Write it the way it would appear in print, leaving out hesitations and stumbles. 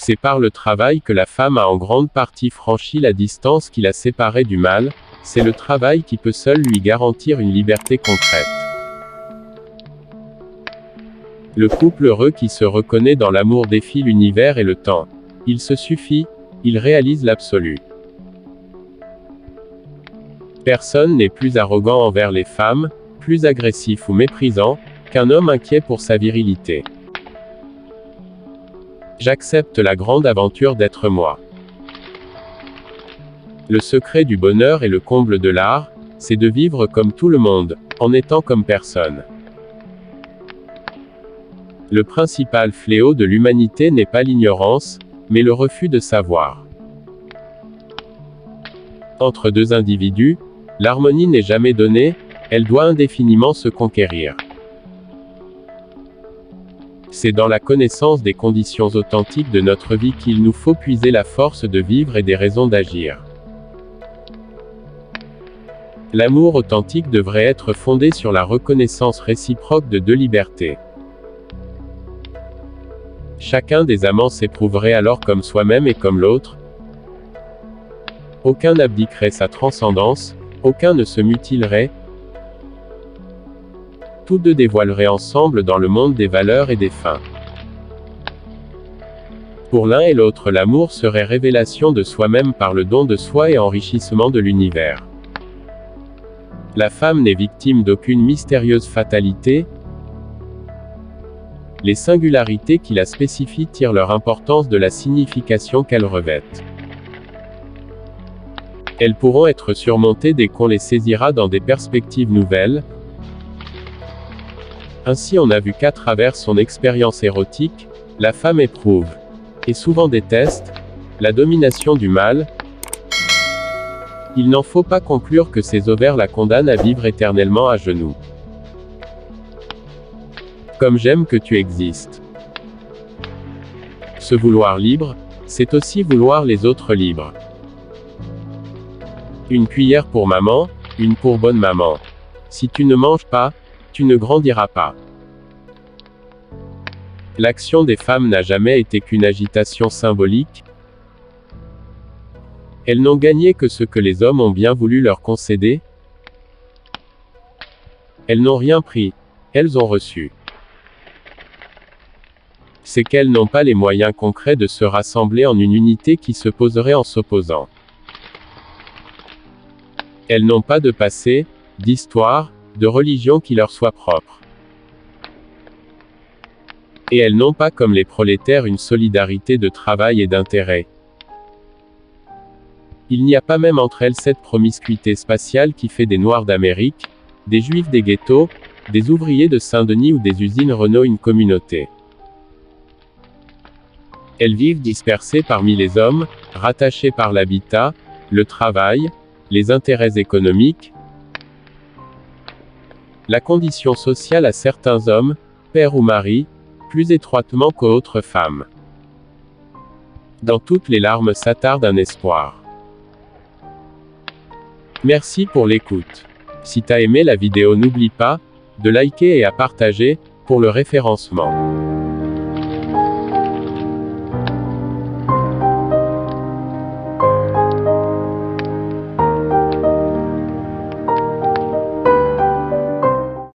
C'est par le travail que la femme a en grande partie franchi la distance qui la séparait du mâle, c'est le travail qui peut seul lui garantir une liberté concrète. Le couple heureux qui se reconnaît dans l'amour défie l'univers et le temps. Il se suffit, il réalise l'absolu. Personne n'est plus arrogant envers les femmes, plus agressif ou méprisant, qu'un homme inquiet pour sa virilité. J'accepte la grande aventure d'être moi. Le secret du bonheur et le comble de l'art, c'est de vivre comme tout le monde, en étant comme personne. Le principal fléau de l'humanité n'est pas l'ignorance, mais le refus de savoir. Entre deux individus, l'harmonie n'est jamais donnée, elle doit indéfiniment se conquérir. C'est dans la connaissance des conditions authentiques de notre vie qu'il nous faut puiser la force de vivre et des raisons d'agir. L'amour authentique devrait être fondé sur la reconnaissance réciproque de deux libertés. Chacun des amants s'éprouverait alors comme soi-même et comme l'autre. Aucun n'abdiquerait sa transcendance, aucun ne se mutilerait. Tous deux dévoileraient ensemble dans le monde des valeurs et des fins. Pour l'un et l'autre, l'amour serait révélation de soi-même par le don de soi et enrichissement de l'univers. La femme n'est victime d'aucune mystérieuse fatalité. Les singularités qui la spécifient tirent leur importance de la signification qu'elles revêtent. Elles pourront être surmontées dès qu'on les saisira dans des perspectives nouvelles. Ainsi on a vu qu'à travers son expérience érotique, la femme éprouve, et souvent déteste, la domination du mâle. Il n'en faut pas conclure que ses ovaires la condamnent à vivre éternellement à genoux. Comme j'aime que tu existes. Se vouloir libre, c'est aussi vouloir les autres libres. Une cuillère pour maman, une pour bonne maman. Si tu ne manges pas, tu ne grandiras pas. L'action des femmes n'a jamais été qu'une agitation symbolique. Elles n'ont gagné que ce que les hommes ont bien voulu leur concéder. Elles n'ont rien pris, elles ont reçu. C'est qu'elles n'ont pas les moyens concrets de se rassembler en une unité qui se poserait en s'opposant. Elles n'ont pas de passé, d'histoire, de religion qui leur soit propre. Et elles n'ont pas comme les prolétaires une solidarité de travail et d'intérêt. Il n'y a pas même entre elles cette promiscuité spatiale qui fait des Noirs d'Amérique, des Juifs des ghettos, des ouvriers de Saint-Denis ou des usines Renault une communauté. Elles vivent dispersées parmi les hommes, rattachées par l'habitat, le travail, les intérêts économiques, la condition sociale à certains hommes, père ou mari, plus étroitement qu'aux autres femmes. Dans toutes les larmes s'attarde un espoir. Merci pour l'écoute. Si t'as aimé la vidéo, n'oublie pas de liker et à partager, pour le référencement.